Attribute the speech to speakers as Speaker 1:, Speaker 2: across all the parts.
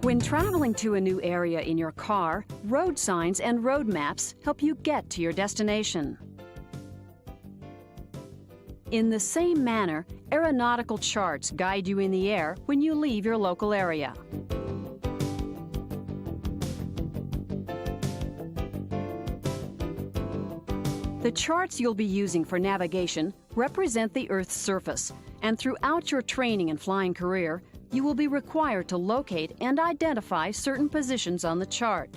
Speaker 1: When traveling to a new area in your car, road signs and road maps help you get to your destination. In the same manner, aeronautical charts guide you in the air when you leave your local area. The charts you'll be using for navigation represent the Earth's surface, and throughout your training and flying career, you will be required to locate and identify certain positions on the chart.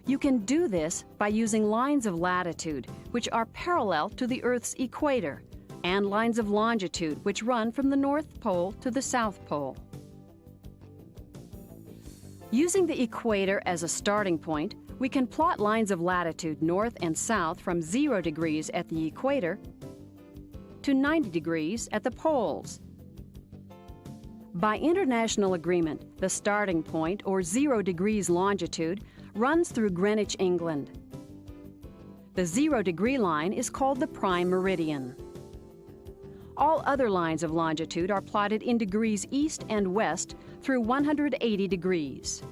Speaker 1: You can do this by using lines of latitude, which are parallel to the Earth's equator, and lines of longitude, which run from the North Pole to the South Pole. Using the equator as a starting point, we can plot lines of latitude north and south from 0 degrees at the equator to 90 degrees at the poles. By international agreement, the starting point, or 0 degrees longitude, runs through Greenwich, England. The 0 degree line is called the prime meridian. All other lines of longitude are plotted in degrees east and west through 180 degrees.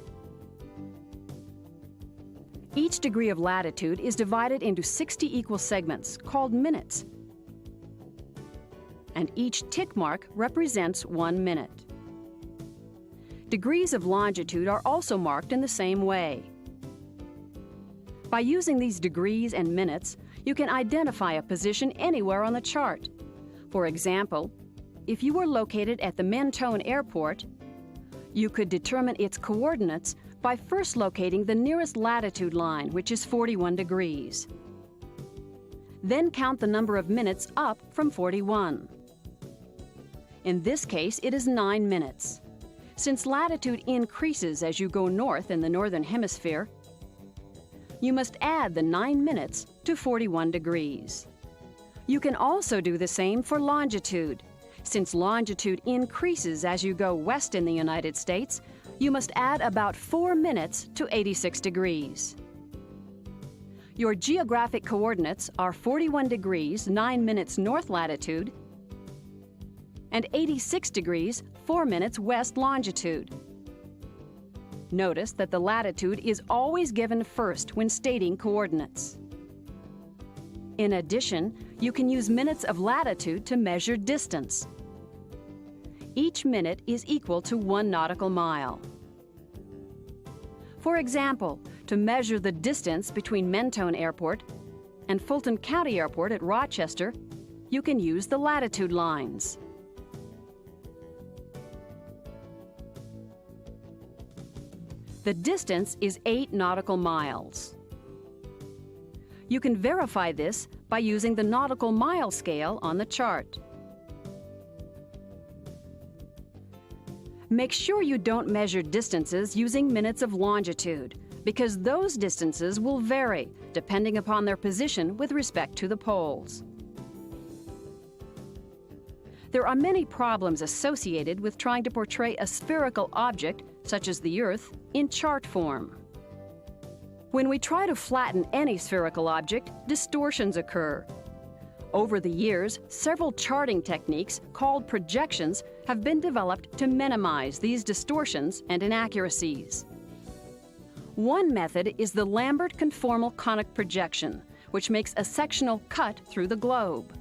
Speaker 1: Each degree of latitude is divided into 60 equal segments called minutes, and each tick mark represents 1 minute. Degrees of longitude are also marked in the same way. By using these degrees and minutes, you can identify a position anywhere on the chart. For example, if you were located at the Mentone Airport, you could determine its coordinates by first locating the nearest latitude line, which is 41 degrees. Then count the number of minutes up from 41. In this case, it is 9 minutes. Since latitude increases as you go north in the northern hemisphere, you must add the 9 minutes to 41 degrees. You can also do the same for longitude. Since longitude increases as you go west in the United States, you must add about 4 minutes to 86 degrees. Your geographic coordinates are 41 degrees, 9 minutes north latitude, and 86 degrees, 4 minutes west longitude. Notice that the latitude is always given first when stating coordinates. In addition, you can use minutes of latitude to measure distance. Each minute is equal to 1 nautical mile. For example, to measure the distance between Mentone Airport and Fulton County Airport at Rochester, you can use the latitude lines. The distance is 8 nautical miles. You can verify this by using the nautical mile scale on the chart. Make sure you don't measure distances using minutes of longitude, because those distances will vary depending upon their position with respect to the poles. There are many problems associated with trying to portray a spherical object, such as the Earth, in chart form. When we try to flatten any spherical object, distortions occur. Over the years, several charting techniques called projections have been developed to minimize these distortions and inaccuracies. One method is the Lambert conformal conic projection, which makes a sectional cut through the globe.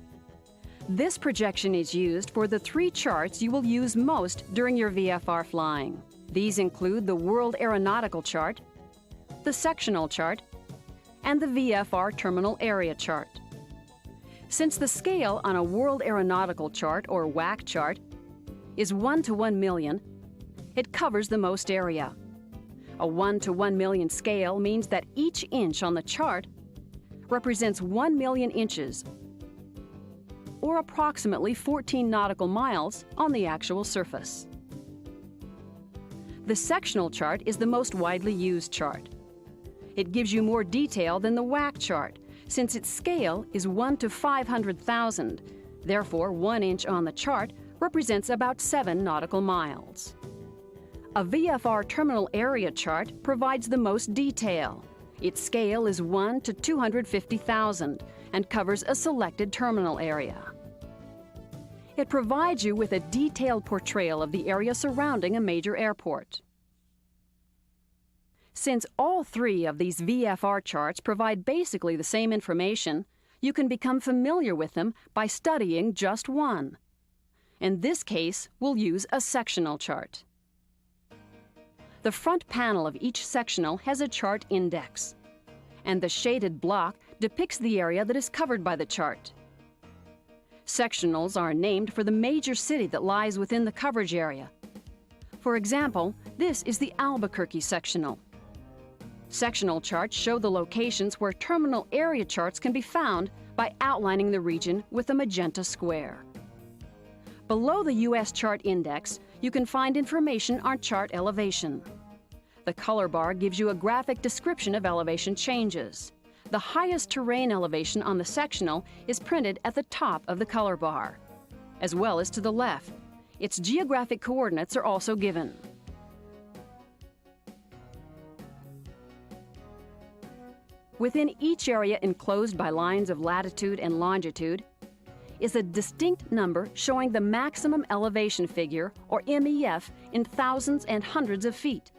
Speaker 1: This projection is used for the 3 charts you will use most during your VFR flying. These include the World Aeronautical Chart, the Sectional Chart, and the VFR Terminal Area Chart. Since the scale on a World Aeronautical Chart, or WAC chart, is 1 to 1 million, it covers the most area. A 1 to 1 million scale means that each inch on the chart represents 1 million inches, or approximately 14 nautical miles on the actual surface. The sectional chart is the most widely used chart. It gives you more detail than the WAC chart, since its scale is 1 to 500,000. Therefore, 1 inch on the chart represents about 7 nautical miles. A VFR terminal area chart provides the most detail. Its scale is 1 to 250,000 and covers a selected terminal area. It provides you with a detailed portrayal of the area surrounding a major airport. Since all three of these VFR charts provide basically the same information, you can become familiar with them by studying just one. In this case, we'll use a sectional chart. The front panel of each sectional has a chart index, and the shaded block depicts the area that is covered by the chart. Sectionals are named for the major city that lies within the coverage area. For example, this is the Albuquerque sectional. Sectional charts show the locations where terminal area charts can be found by outlining the region with a magenta square. Below the U.S. chart index, you can find information on chart elevation. The color bar gives you a graphic description of elevation changes. The highest terrain elevation on the sectional is printed at the top of the color bar, as well as to the left. Its geographic coordinates are also given. Within each area enclosed by lines of latitude and longitude is a distinct number showing the maximum elevation figure, or MEF, in thousands and hundreds of feet.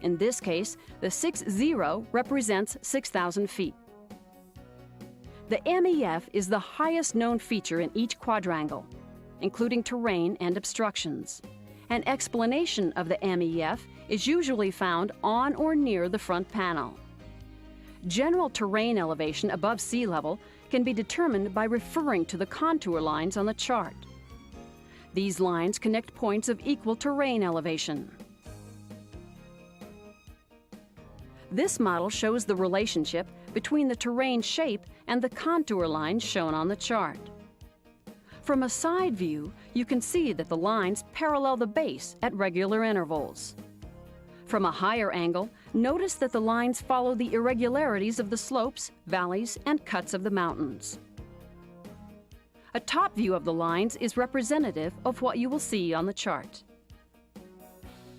Speaker 1: In this case, the 60 represents 6,000 feet. The MEF is the highest known feature in each quadrangle, including terrain and obstructions. An explanation of the MEF is usually found on or near the front panel. General terrain elevation above sea level can be determined by referring to the contour lines on the chart. These lines connect points of equal terrain elevation. This model shows the relationship between the terrain shape and the contour lines shown on the chart. From a side view, you can see that the lines parallel the base at regular intervals. From a higher angle, notice that the lines follow the irregularities of the slopes, valleys, and cuts of the mountains. A top view of the lines is representative of what you will see on the chart.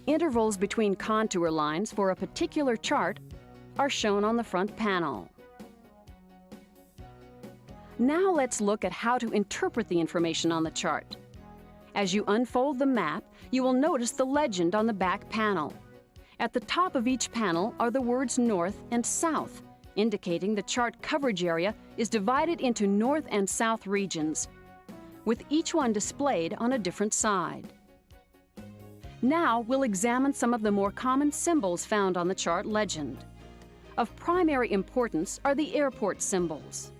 Speaker 1: Intervals between contour lines for a particular chart are shown on the front panel. Now let's look at how to interpret the information on the chart. As you unfold the map, you will notice the legend on the back panel. At the top of each panel are the words North and South, indicating the chart coverage area is divided into North and South regions, with each one displayed on a different side. Now we'll examine some of the more common symbols found on the chart legend. Of primary importance are the airport symbols.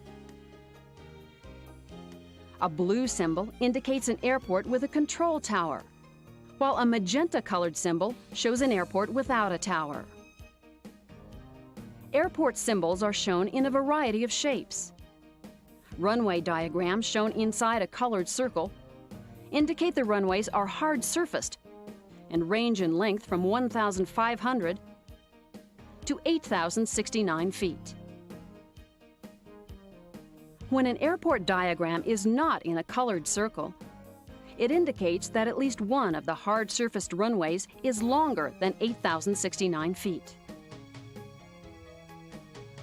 Speaker 1: A blue symbol indicates an airport with a control tower, while a magenta-colored symbol shows an airport without a tower. Airport symbols are shown in a variety of shapes. Runway diagrams shown inside a colored circle indicate the runways are hard-surfaced and range in length from 1,500 to 8,069 feet. When an airport diagram is not in a colored circle, it indicates that at least one of the hard-surfaced runways is longer than 8,069 feet.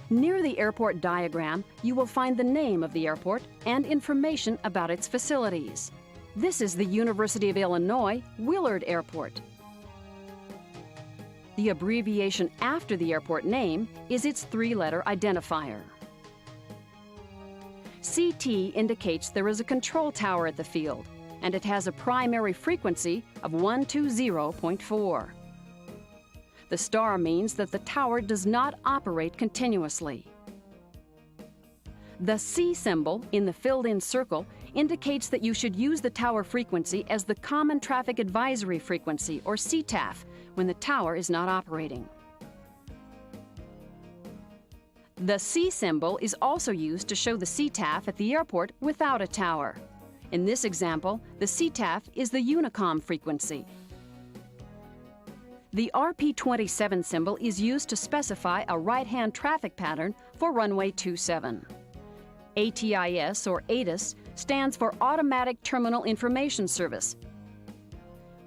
Speaker 1: Near the airport diagram, you will find the name of the airport and information about its facilities. This is the University of Illinois Willard Airport. The abbreviation after the airport name is its three-letter identifier. CT indicates there is a control tower at the field, and it has a primary frequency of 120.4. The star means that the tower does not operate continuously. The C symbol in the filled-in circle indicates that you should use the tower frequency as the Common Traffic Advisory Frequency, or CTAF, when the tower is not operating. The C symbol is also used to show the CTAF at the airport without a tower. In this example, the CTAF is the Unicom frequency. The RP27 symbol is used to specify a right-hand traffic pattern for runway 27. ATIS, or ATIS, stands for Automatic Terminal Information Service,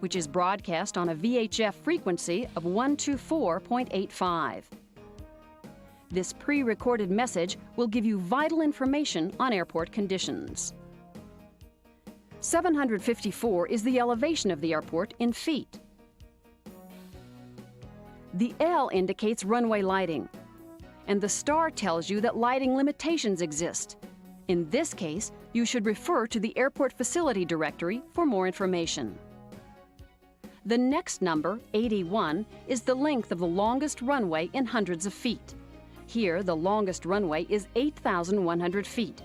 Speaker 1: which is broadcast on a VHF frequency of 124.85. This pre-recorded message will give you vital information on airport conditions. 754 is the elevation of the airport in feet. The L indicates runway lighting, and the star tells you that lighting limitations exist. In this case, you should refer to the Airport Facility Directory for more information. The next number, 81, is the length of the longest runway in hundreds of feet. Here, the longest runway is 8,100 feet.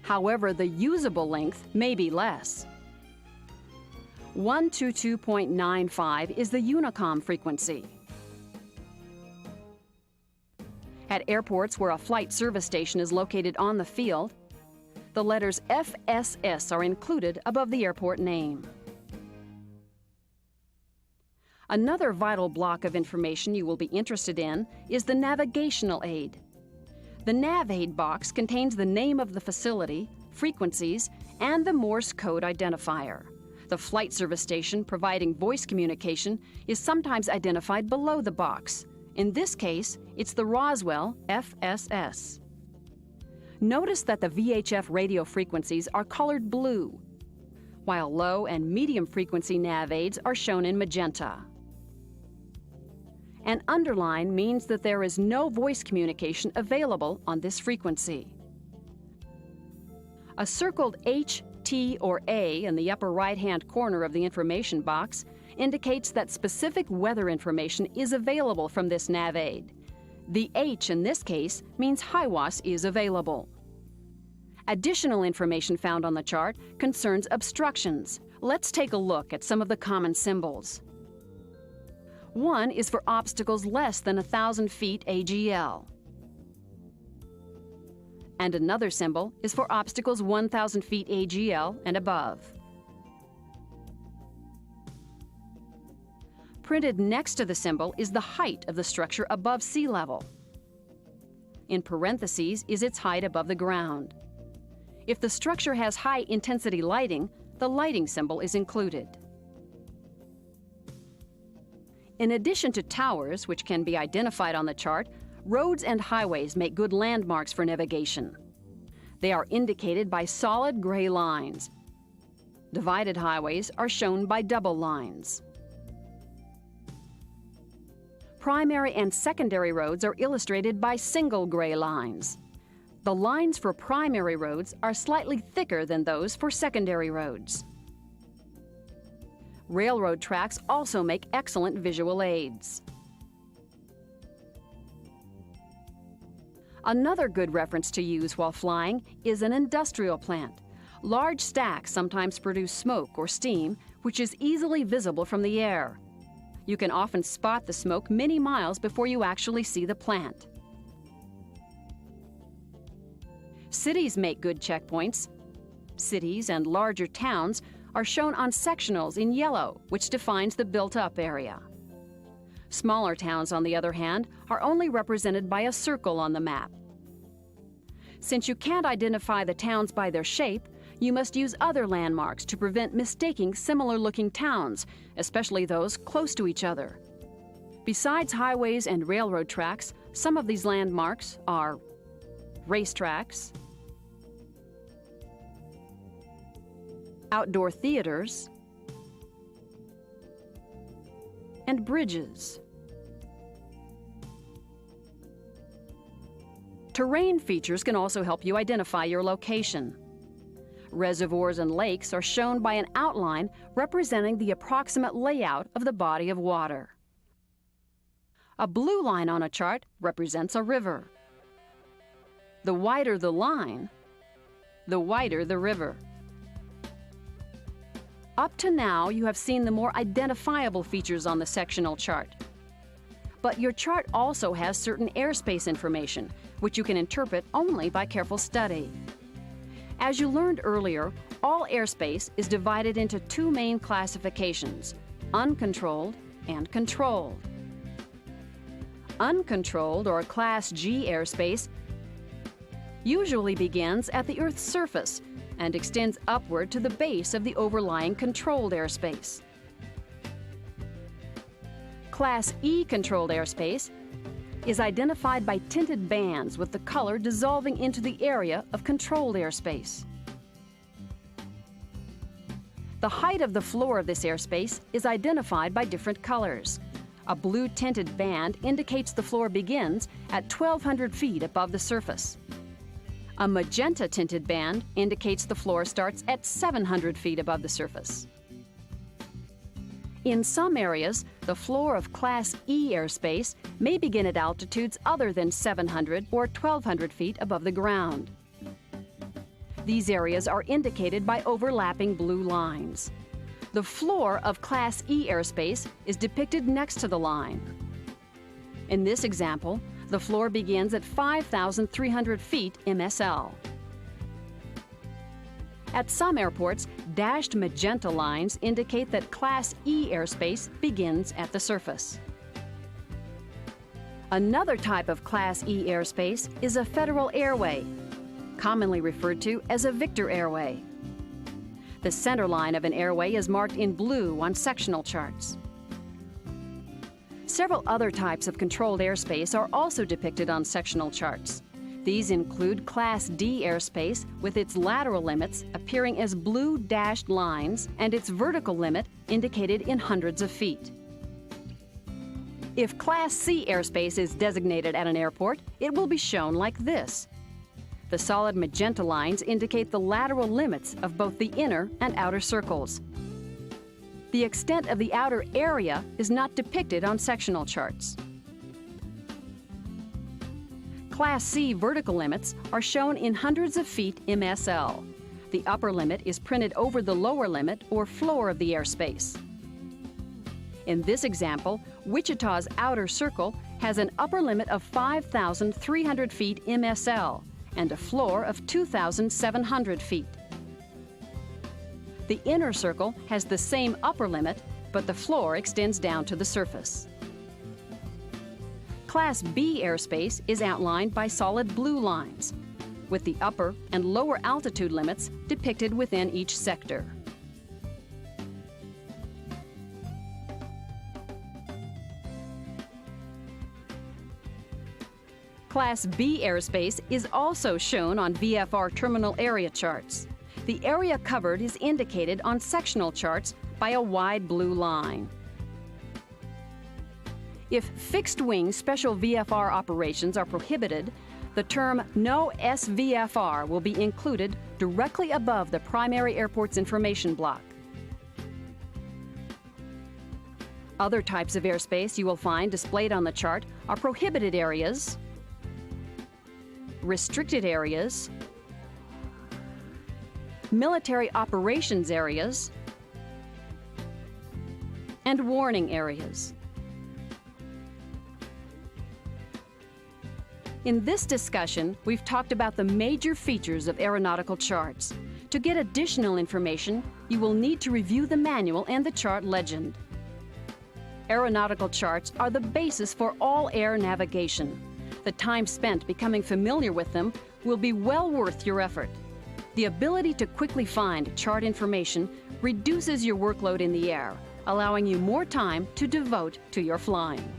Speaker 1: However, the usable length may be less. 122.95 is the Unicom frequency. At airports where a flight service station is located on the field, the letters FSS are included above the airport name. Another vital block of information you will be interested in is the navigational aid. The Nav Aid box contains the name of the facility, frequencies, and the Morse code identifier. The flight service station providing voice communication is sometimes identified below the box. In this case, it's the Roswell FSS. Notice that the VHF radio frequencies are colored blue, while low and medium frequency nav aids are shown in magenta. An underline means that there is no voice communication available on this frequency. A circled H, T, or A in the upper right-hand corner of the information box indicates that specific weather information is available from this nav aid. The H in this case means HIWAS is available. Additional information found on the chart concerns obstructions. Let's take a look at some of the common symbols. One is for obstacles less than 1,000 feet AGL. And another symbol is for obstacles 1,000 feet AGL and above. Printed next to the symbol is the height of the structure above sea level. In parentheses is its height above the ground. If the structure has high-intensity lighting, the lighting symbol is included. In addition to towers, which can be identified on the chart, roads and highways make good landmarks for navigation. They are indicated by solid gray lines. Divided highways are shown by double lines. Primary and secondary roads are illustrated by single gray lines. The lines for primary roads are slightly thicker than those for secondary roads. Railroad tracks also make excellent visual aids. Another good reference to use while flying is an industrial plant. Large stacks sometimes produce smoke or steam, which is easily visible from the air. You can often spot the smoke many miles before you actually see the plant. Cities make good checkpoints. Cities and larger towns are shown on sectionals in yellow, which defines the built-up area. Smaller towns, on the other hand, are only represented by a circle on the map. Since you can't identify the towns by their shape, you must use other landmarks to prevent mistaking similar-looking towns, especially those close to each other. Besides highways and railroad tracks, some of these landmarks are racetracks, outdoor theaters, and bridges. Terrain features can also help you identify your location. Reservoirs and lakes are shown by an outline representing the approximate layout of the body of water. A blue line on a chart represents a river. The wider the line, the wider the river. Up to now, you have seen the more identifiable features on the sectional chart. But your chart also has certain airspace information, which you can interpret only by careful study. As you learned earlier, all airspace is divided into two main classifications: uncontrolled and controlled. Uncontrolled, or Class G airspace, usually begins at the Earth's surface and extends upward to the base of the overlying controlled airspace. Class E controlled airspace is identified by tinted bands with the color dissolving into the area of controlled airspace. The height of the floor of this airspace is identified by different colors. A blue tinted band indicates the floor begins at 1,200 feet above the surface. A magenta tinted band indicates the floor starts at 700 feet above the surface. In some areas, the floor of Class E airspace may begin at altitudes other than 700 or 1,200 feet above the ground. These areas are indicated by overlapping blue lines. The floor of Class E airspace is depicted next to the line. In this example, the floor begins at 5,300 feet MSL. At some airports, dashed magenta lines indicate that Class E airspace begins at the surface. Another type of Class E airspace is a federal airway, commonly referred to as a Victor airway. The center line of an airway is marked in blue on sectional charts. Several other types of controlled airspace are also depicted on sectional charts. These include Class D airspace with its lateral limits appearing as blue dashed lines and its vertical limit indicated in hundreds of feet. If Class C airspace is designated at an airport, it will be shown like this. The solid magenta lines indicate the lateral limits of both the inner and outer circles. The extent of the outer area is not depicted on sectional charts. Class C vertical limits are shown in hundreds of feet MSL. The upper limit is printed over the lower limit or floor of the airspace. In this example, Wichita's outer circle has an upper limit of 5,300 feet MSL and a floor of 2,700 feet. The inner circle has the same upper limit, but the floor extends down to the surface. Class B airspace is outlined by solid blue lines, with the upper and lower altitude limits depicted within each sector. Class B airspace is also shown on VFR terminal area charts. The area covered is indicated on sectional charts by a wide blue line. If fixed-wing special VFR operations are prohibited, the term No SVFR will be included directly above the primary airport's information block. Other types of airspace you will find displayed on the chart are prohibited areas, restricted areas, military operations areas, and warning areas. In this discussion, we've talked about the major features of aeronautical charts. To get additional information, you will need to review the manual and the chart legend. Aeronautical charts are the basis for all air navigation. The time spent becoming familiar with them will be well worth your effort. The ability to quickly find chart information reduces your workload in the air, allowing you more time to devote to your flying.